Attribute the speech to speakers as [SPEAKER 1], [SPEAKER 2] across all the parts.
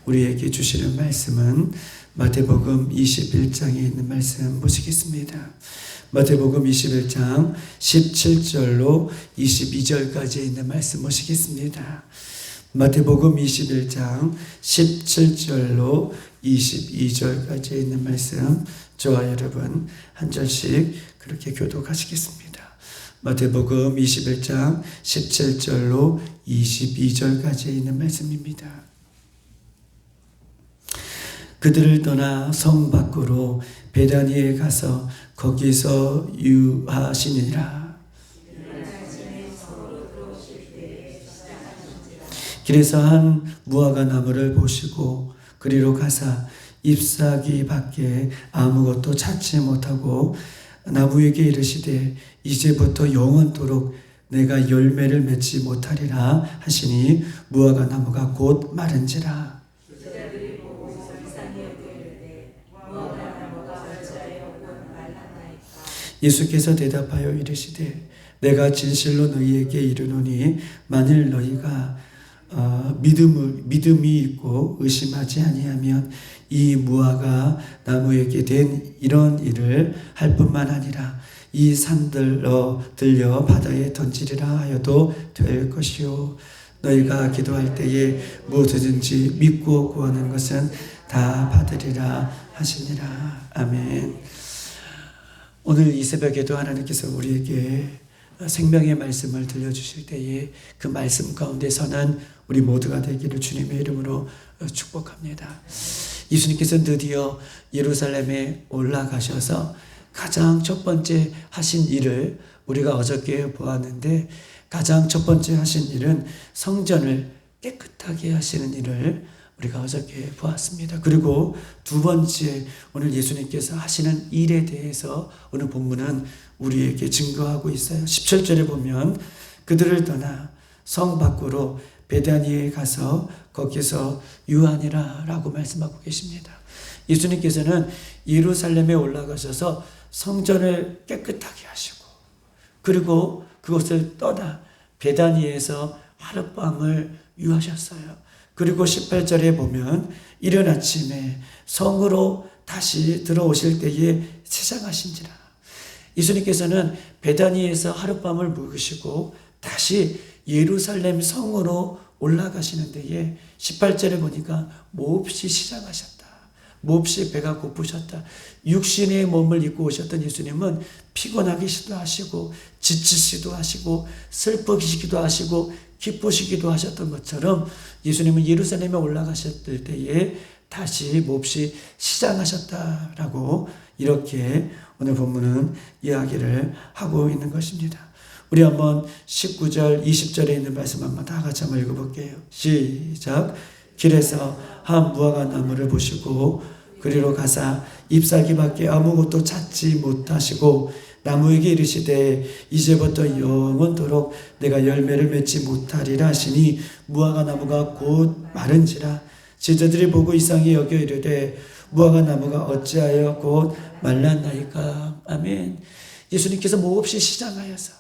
[SPEAKER 1] 우리에게 주시는 말씀은 마태복음 21장에 있는 말씀 보시겠습니다. 마태복음 21장 17절로 22절까지 있는 말씀 보시겠습니다. 마태복음 21장 17절로 22절까지 있는 말씀, 저와 여러분 한 절씩 그렇게 교독하시겠습니다. 마태복음 21장 17절로 22절까지 있는 말씀입니다. 그들을 떠나 성 밖으로 베다니에 가서 거기서 유하시니라. 길에서 한 무화과 나무를 보시고 그리로 가사 잎사귀 밖에 아무것도 찾지 못하고 나무에게 이르시되 이제부터 영원토록 내가 열매를 맺지 못하리라 하시니 무화과 나무가 곧 마른지라. 예수께서 대답하여 이르시되 내가 진실로 너희에게 이르노니 만일 너희가 믿음이 있고 의심하지 아니하면 이 무화과 나무에게 된 이런 일을 할 뿐만 아니라 이 산들로 들려 바다에 던지리라 하여도 될 것이요 너희가 기도할 때에 무엇이든지 믿고 구하는 것은 다 받으리라 하시니라. 아멘. 오늘 이 새벽에도 하나님께서 우리에게 생명의 말씀을 들려주실 때에 그 말씀 가운데 선한 우리 모두가 되기를 주님의 이름으로 축복합니다. 예수님께서 드디어 예루살렘에 올라가셔서 가장 첫 번째 하신 일을 우리가 어저께 보았는데, 가장 첫 번째 하신 일은 성전을 깨끗하게 하시는 일을 우리가 어저께 보았습니다. 그리고 두 번째 오늘 예수님께서 하시는 일에 대해서 오늘 본문은 우리에게 증거하고 있어요. 17절에 보면 그들을 떠나 성 밖으로 베다니에 가서 거기서 유하니라 라고 말씀하고 계십니다. 예수님께서는 예루살렘에 올라가셔서 성전을 깨끗하게 하시고 그리고 그곳을 떠나 베다니에서 하룻밤을 유하셨어요. 그리고 18절에 보면 이른 아침에 성으로 다시 들어오실 때에 세상하신지라. 예수님께서는 베다니에서 하룻밤을 묵으시고 다시 예루살렘 성으로 올라가시는 데에 18절에 보니까 몹시 시장하셨다. 몹시 배가 고프셨다. 육신의 몸을 입고 오셨던 예수님은 피곤하기도 하시고 지치시기도 하시고 슬프시기도 하시고 기쁘시기도 하셨던 것처럼 예수님은 예루살렘에 올라가셨을 때에 다시 몹시 시장하셨다라고 이렇게 오늘 본문은 이야기를 하고 있는 것입니다. 우리 한번 19절 20절에 있는 말씀 한번 다 같이 한번 읽어볼게요. 시작. 길에서 한 무화과 나무를 보시고 그리로 가사 잎사귀밖에 아무것도 찾지 못하시고 나무에게 이르시되 이제부터 영원토록 내가 열매를 맺지 못하리라 하시니 무화과 나무가 곧 마른지라. 제자들이 보고 이상히 여겨 이르되 무화과 나무가 어찌하여 곧 말랐나이까. 아멘. 예수님께서 몹시 시장하여서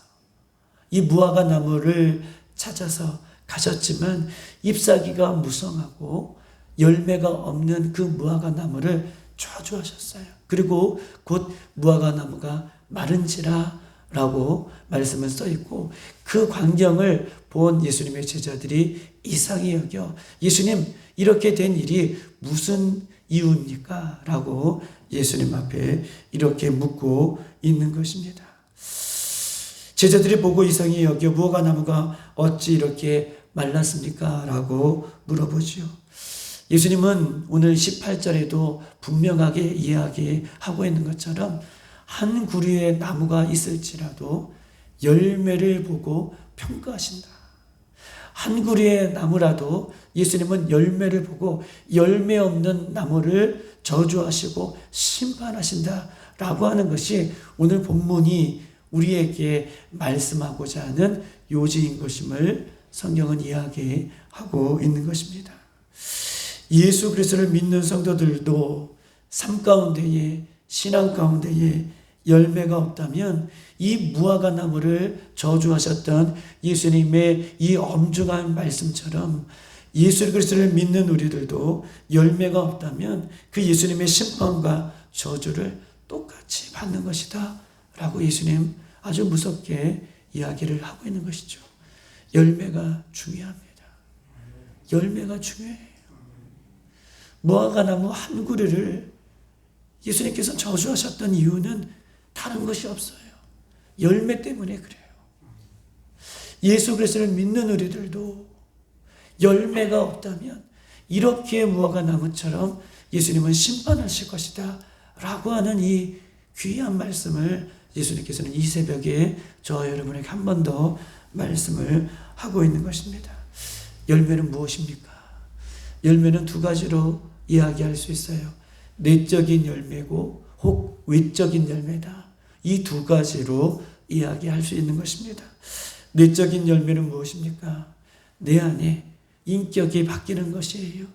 [SPEAKER 1] 이 무화과 나무를 찾아서 가셨지만 잎사귀가 무성하고 열매가 없는 그 무화과 나무를 저주하셨어요. 그리고 곧 무화과 나무가 마른지라 라고 말씀을 써있고 그 광경을 본 예수님의 제자들이 이상히 여겨 예수님 이렇게 된 일이 무슨 이유입니까? 라고 예수님 앞에 이렇게 묻고 있는 것입니다. 제자들이 보고 이상히 여겨 무화과 나무가 어찌 이렇게 말랐습니까? 라고 물어보지요. 예수님은 오늘 18절에도 분명하게 이야기하고 있는 것처럼 한 구류의 나무가 있을지라도 열매를 보고 평가하신다. 한 구류의 나무라도 예수님은 열매를 보고 열매 없는 나무를 저주하시고 심판하신다 라고 하는 것이 오늘 본문이 우리에게 말씀하고자 하는 요지인 것임을 성경은 이야기하고 있는 것입니다. 예수 그리스도를 믿는 성도들도 삶 가운데에 신앙 가운데에 열매가 없다면 이 무화과 나무를 저주하셨던 예수님의 이 엄중한 말씀처럼 예수 그리스도를 믿는 우리들도 열매가 없다면 그 예수님의 심판과 저주를 똑같이 받는 것이다 라고 예수님 아주 무섭게 이야기를 하고 있는 것이죠. 열매가 중요합니다. 열매가 중요해요. 무화과 나무 한 그루를 예수님께서 저주하셨던 이유는 다른 것이 없어요. 열매 때문에 그래요. 예수 그리스도를 믿는 우리들도 열매가 없다면 이렇게 무화과 나무처럼 예수님은 심판하실 것이다 라고 하는 이 귀한 말씀을 예수님께서는 이 새벽에 저와 여러분에게 한 번 더 말씀을 하고 있는 것입니다. 열매는 무엇입니까? 열매는 두 가지로 이야기할 수 있어요. 내적인 열매고 혹 외적인 열매다. 이 두 가지로 이야기할 수 있는 것입니다. 내적인 열매는 무엇입니까? 내 안에 인격이 바뀌는 것이에요.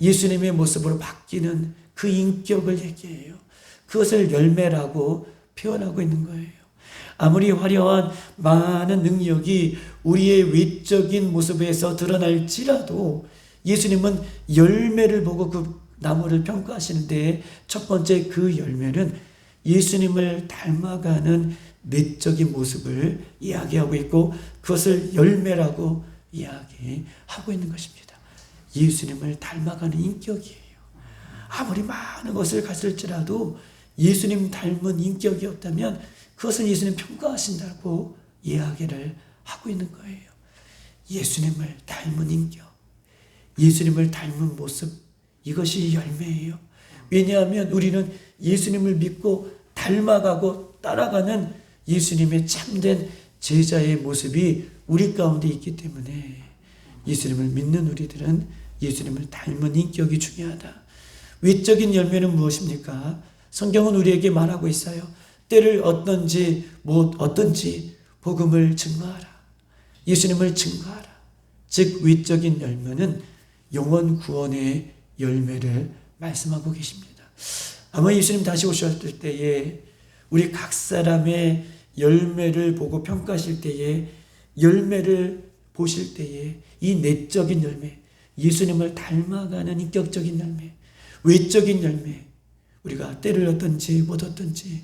[SPEAKER 1] 예수님의 모습으로 바뀌는 그 인격을 얘기해요. 그것을 열매라고 표현하고 있는 거예요. 아무리 화려한 많은 능력이 우리의 외적인 모습에서 드러날지라도 예수님은 열매를 보고 그 나무를 평가하시는데 첫 번째 그 열매는 예수님을 닮아가는 내적인 모습을 이야기하고 있고 그것을 열매라고 이야기하고 있는 것입니다. 예수님을 닮아가는 인격이에요. 아무리 많은 것을 가질지라도 예수님 닮은 인격이 없다면 그것은 예수님 평가하신다고 이야기를 하고 있는 거예요. 예수님을 닮은 인격, 예수님을 닮은 모습, 이것이 열매예요. 왜냐하면 우리는 예수님을 믿고 닮아가고 따라가는 예수님의 참된 제자의 모습이 우리 가운데 있기 때문에 예수님을 믿는 우리들은 예수님을 닮은 인격이 중요하다. 외적인 열매는 무엇입니까? 성경은 우리에게 말하고 있어요. 때를 어떤지 복음을 증거하라. 예수님을 증거하라. 즉 외적인 열매는 영원 구원의 열매를 말씀하고 계십니다. 아마 예수님 다시 오셨을 때에 우리 각 사람의 열매를 보고 평가하실 때에 열매를 보실 때에 이 내적인 열매, 예수님을 닮아가는 인격적인 열매, 외적인 열매, 우리가 때를 얻든지 못 얻든지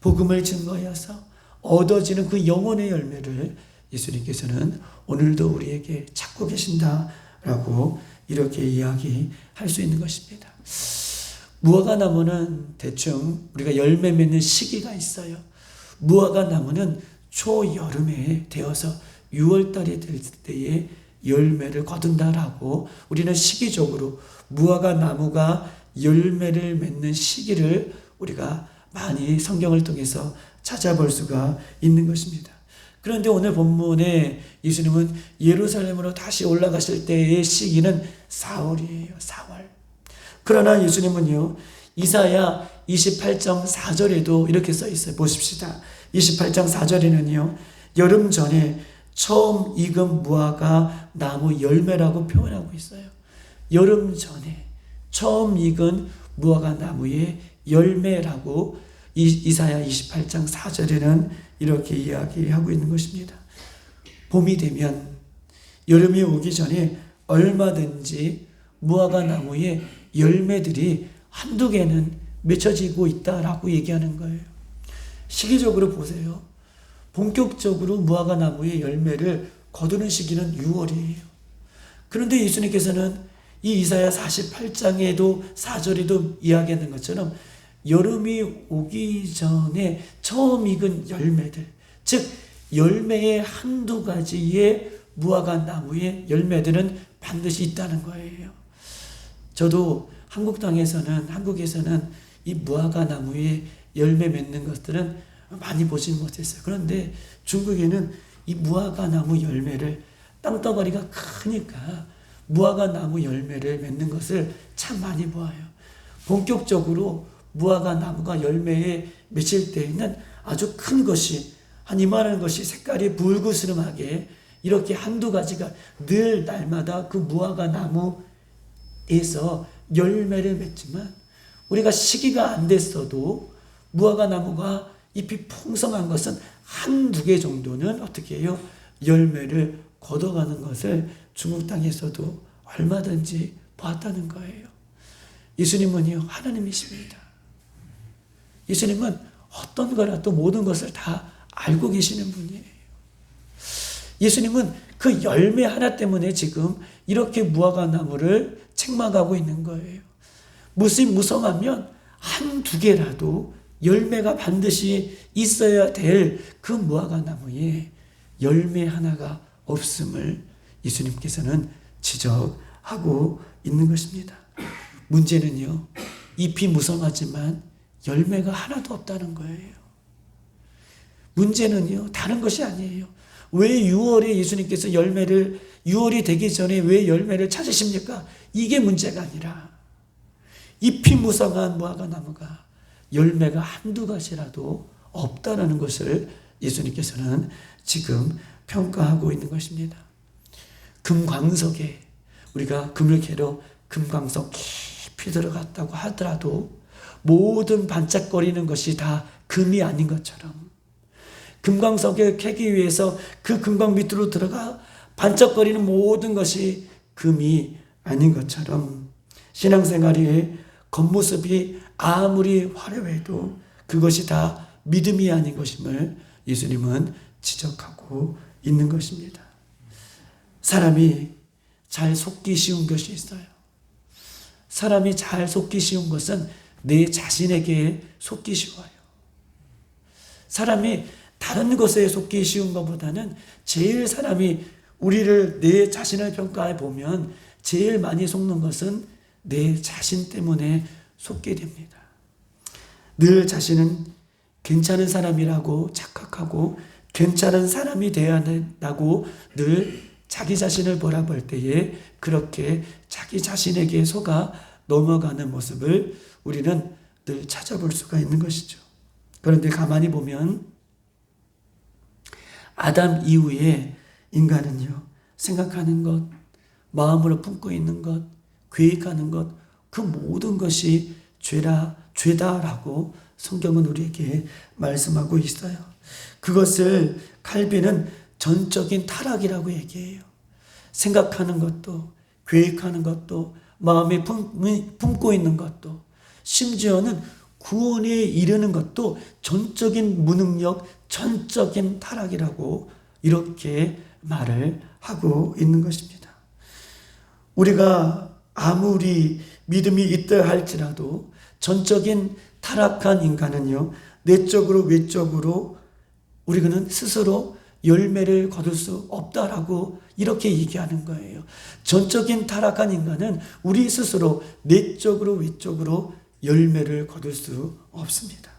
[SPEAKER 1] 복음을 증거하여서 얻어지는 그 영혼의 열매를 예수님께서는 오늘도 우리에게 찾고 계신다라고 이렇게 이야기할 수 있는 것입니다. 무화과 나무는 대충 우리가 열매 맺는 시기가 있어요. 무화과 나무는 초여름에 되어서 6월달이 될 때에 열매를 거둔다라고 우리는 시기적으로 무화과 나무가 열매를 맺는 시기를 우리가 많이 성경을 통해서 찾아볼 수가 있는 것입니다. 그런데 오늘 본문에 예수님은 예루살렘으로 다시 올라가실 때의 시기는 4월이에요. 4월. 그러나 예수님은요, 이사야 28장 4절에도 이렇게 써 있어요. 보십시다. 28장 4절에는요, 여름 전에 처음 익은 무화과 나무 열매라고 표현하고 있어요. 여름 전에 처음 익은 무화과 나무의 열매라고 이사야 28장 4절에는 이렇게 이야기하고 있는 것입니다. 봄이 되면 여름이 오기 전에 얼마든지 무화과 나무의 열매들이 한두 개는 맺혀지고 있다라고 얘기하는 거예요. 시기적으로 보세요. 본격적으로 무화과 나무의 열매를 거두는 시기는 6월이에요. 그런데 예수님께서는 이 이사야 48장에도 4절에도 이야기하는 것처럼 여름이 오기 전에 처음 익은 열매들, 즉 열매의 한두 가지의 무화과 나무의 열매들은 반드시 있다는 거예요. 저도 한국에서는 이 무화과 나무의 열매 맺는 것들은 많이 보지는 못했어요. 그런데 중국에는 이 무화과 나무 열매를 땅덩어리가 크니까 무화과 나무 열매를 맺는 것을 참 많이 보아요. 본격적으로 무화과 나무가 열매에 맺힐 때에는 아주 큰 것이 한 이만한 것이 색깔이 붉으스름하게 이렇게 한두 가지가 늘 날마다 그 무화과 나무에서 열매를 맺지만 우리가 시기가 안 됐어도 무화과 나무가 잎이 풍성한 것은 한두 개 정도는 어떻게 해요? 열매를 걷어가는 것을 중국 땅에서도 얼마든지 보았다는 거예요. 예수님은요, 하나님이십니다. 예수님은 어떤 거라도 모든 것을 다 알고 계시는 분이에요. 예수님은 그 열매 하나 때문에 지금 이렇게 무화과나무를 책망하고 있는 거예요. 무성하면 한두 개라도 열매가 반드시 있어야 될 그 무화과나무에 열매 하나가 없음을 예수님께서는 지적하고 있는 것입니다. 문제는요, 잎이 무성하지만 열매가 하나도 없다는 거예요. 문제는요, 다른 것이 아니에요. 왜 6월에 예수님께서 6월이 되기 전에 왜 열매를 찾으십니까? 이게 문제가 아니라 잎이 무성한 무화과나무가 열매가 한두 가지라도 없다라는 것을 예수님께서는 지금 평가하고 있는 것입니다. 금광석에 우리가 금을 캐러 금광석 깊이 들어갔다고 하더라도 모든 반짝거리는 것이 다 금이 아닌 것처럼 금광석에 캐기 위해서 그 금광 밑으로 들어가 반짝거리는 모든 것이 금이 아닌 것처럼 신앙생활의 겉모습이 아무리 화려해도 그것이 다 믿음이 아닌 것임을 예수님은 지적하고 있는 것입니다. 사람이 잘 속기 쉬운 것이 있어요. 사람이 잘 속기 쉬운 것은 내 자신에게 속기 쉬워요. 사람이 다른 것에 속기 쉬운 것보다는 제일 사람이 우리를 내 자신을 평가해 보면 제일 많이 속는 것은 내 자신 때문에 속게 됩니다. 늘 자신은 괜찮은 사람이라고 착각하고 괜찮은 사람이 되어야 된다고 늘 자기 자신을 바라볼 때에 그렇게 자기 자신에게 속아 넘어가는 모습을 우리는 늘 찾아볼 수가 있는 것이죠. 그런데 가만히 보면 아담 이후에 인간은요, 생각하는 것, 마음으로 품고 있는 것, 계획하는 것, 그 모든 것이 죄다라고 성경은 우리에게 말씀하고 있어요. 그것을 칼빈은 전적인 타락이라고 얘기해요. 생각하는 것도, 계획하는 것도, 마음에 품고 있는 것도, 심지어는 구원에 이르는 것도 전적인 무능력, 전적인 타락이라고 이렇게 말을 하고 있는 것입니다. 우리가 아무리 믿음이 있다 할지라도 전적인 타락한 인간은요, 내적으로 외적으로 우리는 스스로 열매를 거둘 수 없다라고 이렇게 얘기하는 거예요. 전적인 타락한 인간은 우리 스스로 내적으로 외적으로 열매를 거둘 수 없습니다.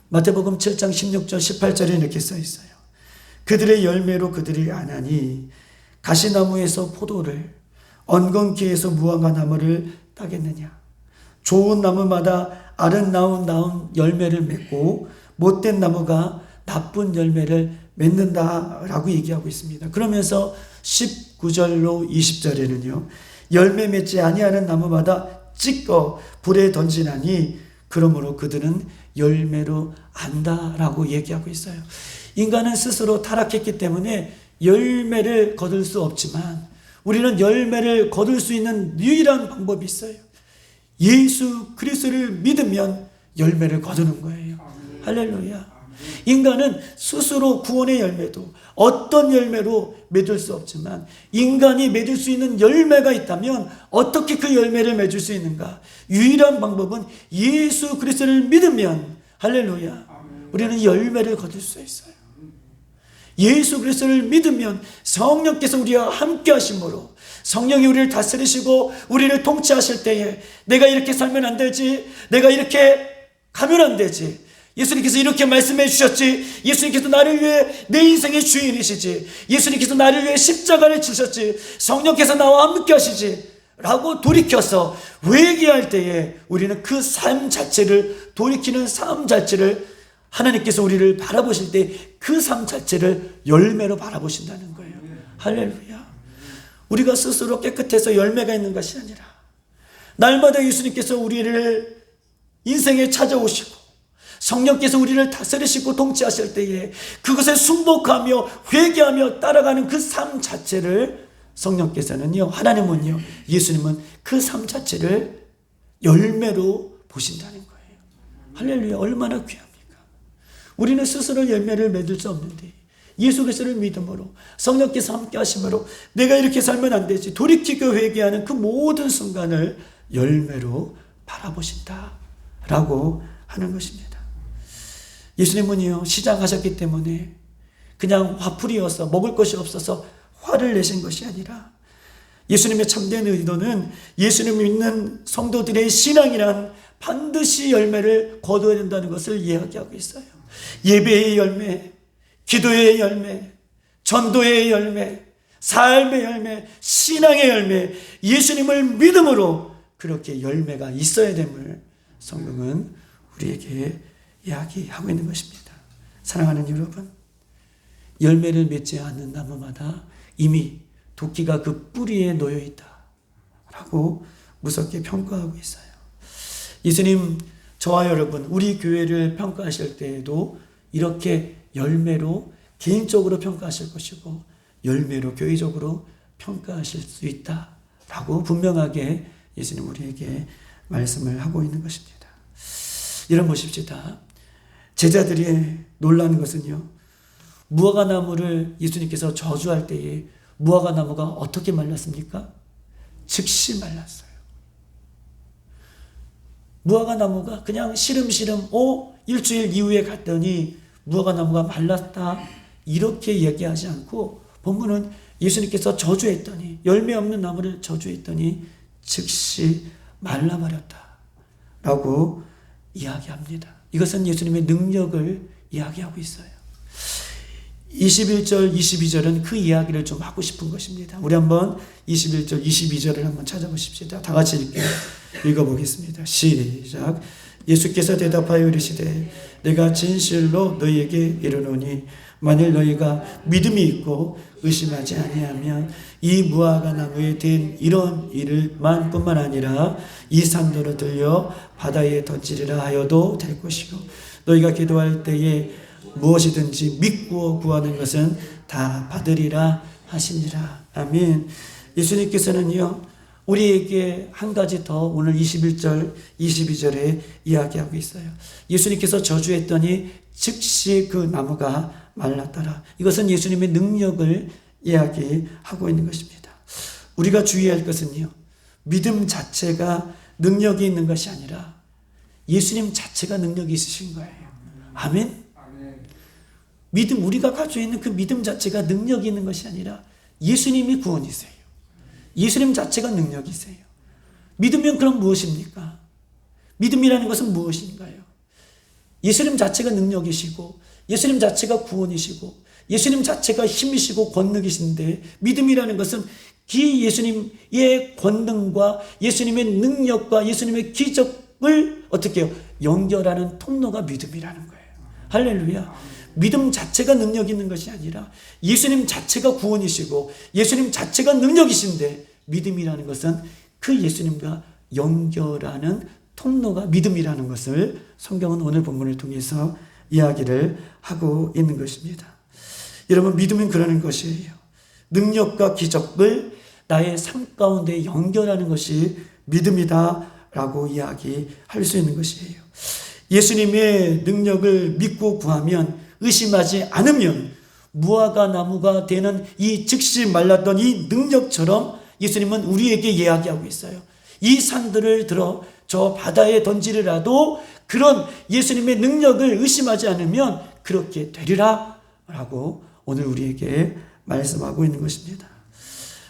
[SPEAKER 1] 마태복음 7장 16절 18절에 이렇게 써 있어요. 그들의 열매로 그들이 아나니 가시나무에서 포도를 엉겅퀴에서 무화과나무를 따겠느냐. 좋은 나무마다 아름다운 열매를 맺고 못된 나무가 나쁜 열매를 맺는다라고 얘기하고 있습니다. 그러면서 19절로 20절에는요. 열매 맺지 아니하는 나무마다 찢고 불에 던지나니 그러므로 그들은 열매로 안다라고 얘기하고 있어요. 인간은 스스로 타락했기 때문에 열매를 거둘 수 없지만 우리는 열매를 거둘 수 있는 유일한 방법이 있어요. 예수 그리스도를 믿으면 열매를 거두는 거예요. 할렐루야. 인간은 스스로 구원의 열매도 어떤 열매로 맺을 수 없지만 인간이 맺을 수 있는 열매가 있다면 어떻게 그 열매를 맺을 수 있는가? 유일한 방법은 예수 그리스도를 믿으면 할렐루야. 우리는 열매를 거둘 수 있어요. 예수 그리스도를 믿으면 성령께서 우리와 함께 하심으로 성령이 우리를 다스리시고 우리를 통치하실 때에 내가 이렇게 살면 안 되지, 내가 이렇게 가면 안 되지, 예수님께서 이렇게 말씀해 주셨지, 예수님께서 나를 위해 내 인생의 주인이시지, 예수님께서 나를 위해 십자가를 지셨지, 성령께서 나와 함께 하시지 라고 돌이켜서 회개할 때에 우리는 그 삶 자체를, 돌이키는 삶 자체를 하나님께서 우리를 바라보실 때 그 삶 자체를 열매로 바라보신다는 거예요. 할렐루야. 우리가 스스로 깨끗해서 열매가 있는 것이 아니라 날마다 예수님께서 우리를 인생에 찾아오시고 성령께서 우리를 다스리시고 통치하실 때에 그것에 순복하며 회개하며 따라가는 그 삶 자체를 성령께서는요, 하나님은요, 예수님은 그 삶 자체를 열매로 보신다는 거예요. 할렐루야, 얼마나 귀합니까? 우리는 스스로 열매를 맺을 수 없는데 예수 그리스도를 믿음으로 성령께서 함께 하심으로 내가 이렇게 살면 안 되지, 돌이키고 회개하는 그 모든 순간을 열매로 바라보신다라고 하는 것입니다. 예수님은요, 시작하셨기 때문에 그냥 화풀이여서 먹을 것이 없어서 화를 내신 것이 아니라 예수님의 참된 의도는 예수님 믿는 성도들의 신앙이란 반드시 열매를 거두어야 된다는 것을 이야기하고 있어요. 예배의 열매, 기도의 열매, 전도의 열매, 삶의 열매, 신앙의 열매, 예수님을 믿음으로 그렇게 열매가 있어야 됨을 성경은 우리에게 이야기하고 있는 것입니다. 사랑하는 여러분, 열매를 맺지 않는 나무마다 이미 도끼가 그 뿌리에 놓여 있다 라고 무섭게 평가하고 있어요. 예수님, 저와 여러분, 우리 교회를 평가하실 때에도 이렇게 열매로 개인적으로 평가하실 것이고 열매로 교회적으로 평가하실 수 있다라고 분명하게 예수님 우리에게 말씀을 하고 있는 것입니다. 여러분 보십시다. 제자들이 놀라는 것은요, 무화과나무를 예수님께서 저주할 때에 무화과나무가 어떻게 말랐습니까? 즉시 말랐어요. 무화과나무가 그냥 시름시름 일주일 이후에 갔더니 무화과나무가 말랐다 이렇게 얘기하지 않고 본문은 예수님께서 저주했더니, 열매 없는 나무를 저주했더니 즉시 말라버렸다 라고 이야기합니다. 이것은 예수님의 능력을 이야기하고 있어요. 21절, 22절은 그 이야기를 좀 하고 싶은 것입니다. 우리 한번 21절, 22절을 한번 찾아보십시다. 다 같이 읽어보겠습니다. 시작. 예수께서 대답하여 이르시되 내가 진실로 너희에게 이르노니 만일 너희가 믿음이 있고 의심하지 아니하면 이 무화과 나무에 된 이런 일만 뿐만 아니라 이 산도로 들려 바다에 던지리라 하여도 될 것이고 너희가 기도할 때에 무엇이든지 믿고 구하는 것은 다 받으리라 하시니라. 아멘. 예수님께서는요, 우리에게 한 가지 더 오늘 21절, 22절에 이야기하고 있어요. 예수님께서 저주했더니 즉시 그 나무가 말랐더라. 이것은 예수님의 능력을 이야기하고 있는 것입니다. 우리가 주의할 것은요, 믿음 자체가 능력이 있는 것이 아니라 예수님 자체가 능력이 있으신 거예요. 아멘. 믿음, 우리가 가지고 있는 그 믿음 자체가 능력이 있는 것이 아니라 예수님이 구원이세요. 예수님 자체가 능력이세요. 믿으면 그럼 무엇입니까? 믿음이라는 것은 무엇인가요? 예수님 자체가 능력이시고 예수님 자체가 구원이시고 예수님 자체가 힘이시고 권능이신데 믿음이라는 것은 그 예수님의 권능과 예수님의 능력과 예수님의 기적을 어떻게 해요? 연결하는 통로가 믿음이라는 거예요. 할렐루야. 믿음 자체가 능력 있는 것이 아니라 예수님 자체가 구원이시고 예수님 자체가 능력이신데 믿음이라는 것은 그 예수님과 연결하는 통로가 믿음이라는 것을 성경은 오늘 본문을 통해서 이야기를 하고 있는 것입니다. 여러분, 믿음은 그러는 것이에요. 능력과 기적을 나의 삶 가운데 연결하는 것이 믿음이다라고 이야기할 수 있는 것이에요. 예수님의 능력을 믿고 구하면, 의심하지 않으면 무화과 나무가 되는 이 즉시 말랐던 이 능력처럼 예수님은 우리에게 이야기하고 있어요. 이 산들을 들어 저 바다에 던지리라도 그런 예수님의 능력을 의심하지 않으면 그렇게 되리라 라고 오늘 우리에게 말씀하고 있는 것입니다.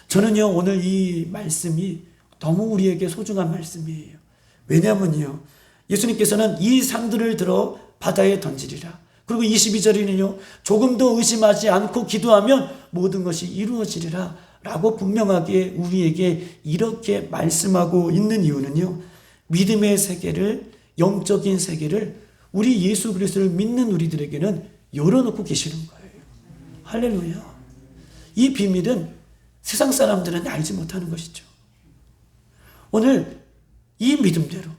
[SPEAKER 1] 저는요, 오늘 이 말씀이 너무 우리에게 소중한 말씀이에요. 왜냐하면요, 예수님께서는 이 산들을 들어 바다에 던지리라. 그리고 22절에는요, 조금 더 의심하지 않고 기도하면 모든 것이 이루어지리라 라고 분명하게 우리에게 이렇게 말씀하고 있는 이유는요, 믿음의 세계를, 영적인 세계를 우리 예수 그리스도를 믿는 우리들에게는 열어놓고 계시는 거예요. 할렐루야. 이 비밀은 세상 사람들은 알지 못하는 것이죠. 오늘 이 믿음대로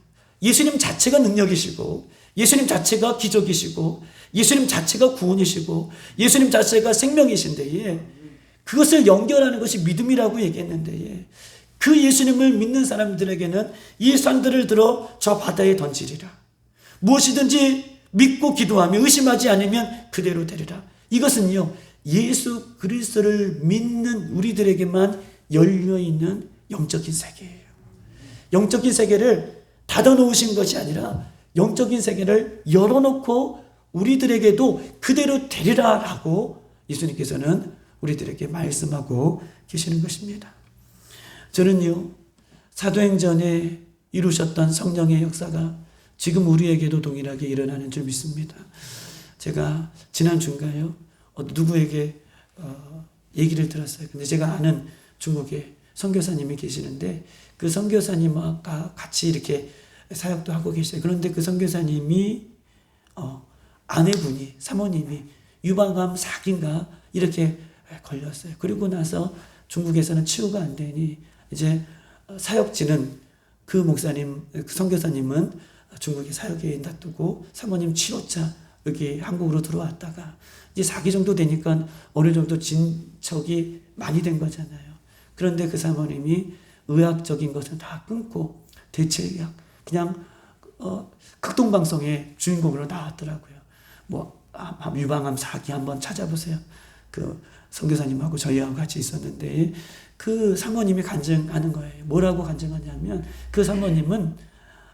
[SPEAKER 1] 예수님 자체가 능력이시고 예수님 자체가 기적이시고 예수님 자체가 구원이시고 예수님 자체가 생명이신데 그것을 연결하는 것이 믿음이라고 얘기했는데 그 예수님을 믿는 사람들에게는 이 산들을 들어 저 바다에 던지리라. 무엇이든지 믿고 기도하며 의심하지 않으면 그대로 되리라. 이것은요, 예수 그리스도를 믿는 우리들에게만 열려있는 영적인 세계예요. 영적인 세계를 닫아놓으신 것이 아니라 영적인 세계를 열어놓고 우리들에게도 그대로 되리라라고 예수님께서는 우리들에게 말씀하고 계시는 것입니다. 저는요, 사도행전에 이루셨던 성령의 역사가 지금 우리에게도 동일하게 일어나는 줄 믿습니다. 제가 지난 주인가요? 누구에게 얘기를 들었어요. 근데 제가 아는 중국에 선교사님이 계시는데 그 선교사님과 같이 이렇게 사역도 하고 계셔요. 그런데 그 선교사님이 아내분이, 사모님이 유방암 4기인가 이렇게 걸렸어요. 그리고 나서 중국에서는 치유가 안 되니 이제 사역지는 그 목사님, 그 선교사님은 중국에 사역에 놔두고 사모님 치료차 여기 한국으로 들어왔다가 이제 4기 정도 되니까 어느 정도 진척이 많이 된 거잖아요. 그런데 그 사모님이 의학적인 것은 다 끊고 대체의학 그냥 극동방송의 주인공으로 나왔더라고요. 유방암 4기 한번 찾아보세요. 그 선교사님하고 저희하고 같이 있었는데 그 사모님이 간증하는 거예요. 뭐라고 간증하냐면 그 사모님은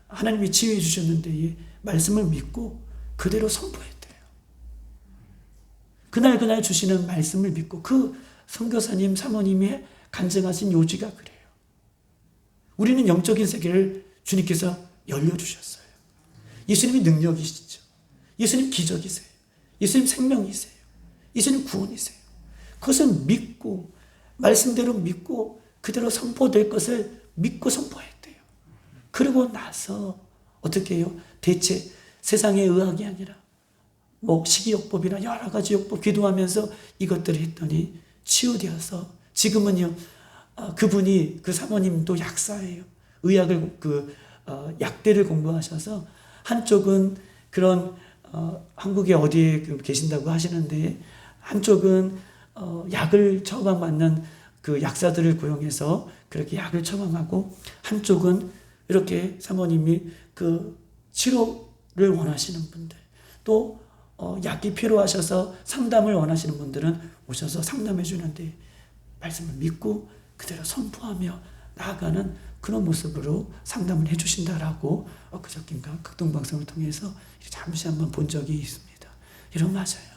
[SPEAKER 1] 하나님이 치유해 주셨는데 말씀을 믿고 그대로 선포했대요. 그날 주시는 말씀을 믿고 그 선교사님 사모님이 간증하신 요지가 그래요. 우리는 영적인 세계를 주님께서 열려주셨어요. 예수님이 능력이시죠. 예수님 기적이세요. 예수님 생명이세요. 예수님 구원이세요. 그것을 믿고 말씀대로 믿고 그대로 선포될 것을 믿고 선포했대요. 그리고 나서 어떻게 해요? 대체 세상의 의학이 아니라 식이요법이나 여러 가지 요법 기도하면서 이것들을 했더니 치유되어서 지금은요, 그분이 그 사모님도 약사예요. 의학을 약대를 공부하셔서 한쪽은 그런 한국에 어디에 계신다고 하시는데 한쪽은 약을 처방받는 그 약사들을 고용해서 그렇게 약을 처방하고 한쪽은 이렇게 사모님이 그 치료를 원하시는 분들 또 약이 필요하셔서 상담을 원하시는 분들은 오셔서 상담해 주는데 말씀을 믿고 그대로 선포하며 나아가는 그런 모습으로 상담을 해 주신다라고 그저께인가 극동방송을 통해서 잠시 한번 본 적이 있습니다. 이런 맞아요.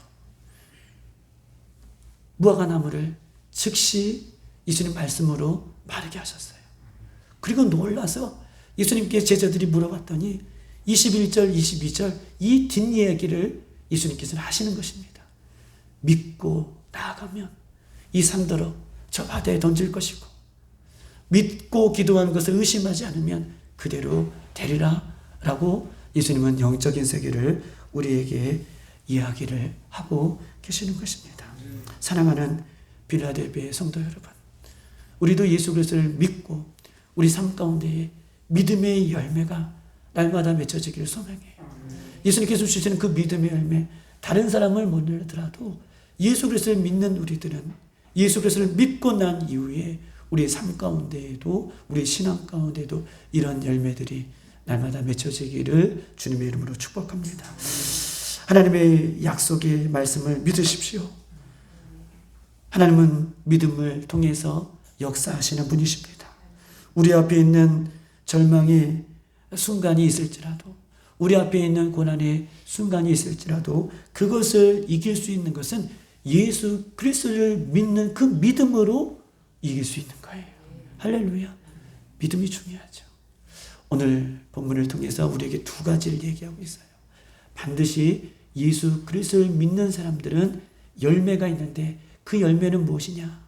[SPEAKER 1] 무화과나무를 즉시 예수님 말씀으로 마르게 하셨어요. 그리고 놀라서 예수님께 제자들이 물어봤더니 21절, 22절 이 뒷이야기를 예수님께서는 하시는 것입니다. 믿고 나아가면 이 산더러 저 바다에 던질 것이고 믿고 기도한 것을 의심하지 않으면 그대로 되리라 라고 예수님은 영적인 세계를 우리에게 이야기를 하고 계시는 것입니다. 사랑하는 빌라델비아의 성도 여러분, 우리도 예수 그리스도를 믿고 우리 삶 가운데에 믿음의 열매가 날마다 맺혀지기를 소망해요. 예수님께서 주시는 그 믿음의 열매, 다른 사람을 못 열더라도 예수 그리스도를 믿는 우리들은 예수 그리스도를 믿고 난 이후에 우리의 삶 가운데에도 우리의 신앙 가운데에도 이런 열매들이 날마다 맺혀지기를 주님의 이름으로 축복합니다. 하나님의 약속의 말씀을 믿으십시오. 하나님은 믿음을 통해서 역사하시는 분이십니다. 우리 앞에 있는 절망의 순간이 있을지라도 우리 앞에 있는 고난의 순간이 있을지라도 그것을 이길 수 있는 것은 예수 그리스도를 믿는 그 믿음으로 이길 수 있는 거예요. 할렐루야. 믿음이 중요하죠. 오늘 본문을 통해서 우리에게 두 가지를 얘기하고 있어요. 반드시 예수 그리스도를 믿는 사람들은 열매가 있는데 그 열매는 무엇이냐?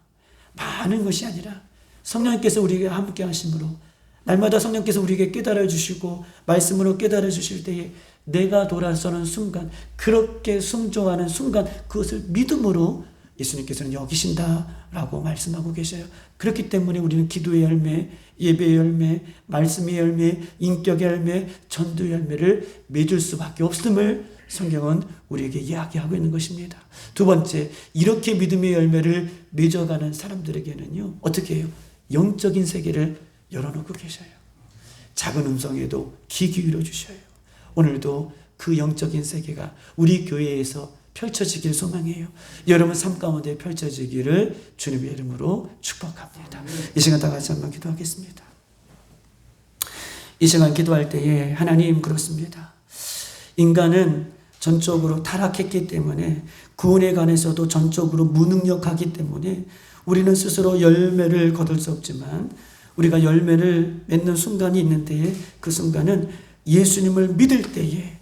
[SPEAKER 1] 많은 것이 아니라 성령님께서 우리에게 함께 하심으로 날마다 성령께서 우리에게 깨달아 주시고 말씀으로 깨달아 주실 때에 내가 돌아서는 순간 그렇게 순종하는 순간 그것을 믿음으로 예수님께서는 여기신다라고 말씀하고 계셔요. 그렇기 때문에 우리는 기도의 열매, 예배의 열매, 말씀의 열매, 인격의 열매, 전도의 열매를 맺을 수밖에 없음을 성경은 우리에게 이야기하고 있는 것입니다. 두 번째, 이렇게 믿음의 열매를 맺어가는 사람들에게는요, 어떻게 해요? 영적인 세계를 열어놓고 계셔요. 작은 음성에도 귀 기울여 주셔요. 오늘도 그 영적인 세계가 우리 교회에서 펼쳐지길 소망해요. 여러분 삶 가운데 펼쳐지기를 주님의 이름으로 축복합니다. 이 시간 다 같이 한번 기도하겠습니다. 이 시간 기도할 때에 하나님, 그렇습니다. 인간은 전적으로 타락했기 때문에 구원에 관해서도 전적으로 무능력하기 때문에 우리는 스스로 열매를 거둘 수 없지만 우리가 열매를 맺는 순간이 있는데 그 순간은 예수님을 믿을 때에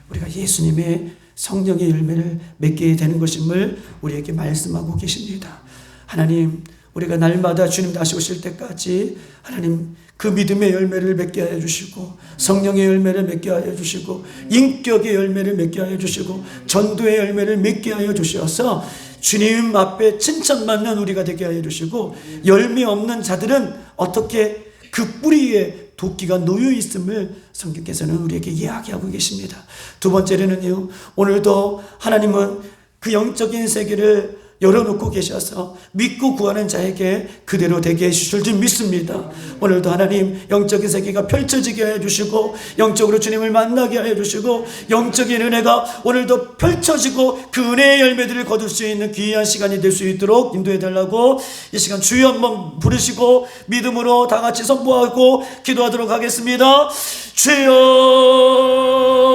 [SPEAKER 1] 우리가 예수님의 성령의 열매를 맺게 되는 것임을 우리에게 말씀하고 계십니다. 하나님, 우리가 날마다 주님 다시 오실 때까지 하나님 그 믿음의 열매를 맺게 하여 주시고 성령의 열매를 맺게 하여 주시고 인격의 열매를 맺게 하여 주시고 전도의 열매를 맺게 하여 주셔서 주님 앞에 칭찬받는 우리가 되게 하여 주시고 열매 없는 자들은 어떻게 그 뿌리에 도끼가 놓여 있음을 성경께서는 우리에게 이야기하고 계십니다. 두 번째로는요, 오늘도 하나님은 그 영적인 세계를 열어놓고 계셔서 믿고 구하는 자에게 그대로 되게 해주실 줄 믿습니다. 오늘도 하나님 영적인 세계가 펼쳐지게 해주시고 영적으로 주님을 만나게 해주시고 영적인 은혜가 오늘도 펼쳐지고 그 은혜의 열매들을 거둘 수 있는 귀한 시간이 될 수 있도록 인도해달라고 이 시간 주여 한번 부르시고 믿음으로 다 같이 선포하고 기도하도록 하겠습니다. 주여.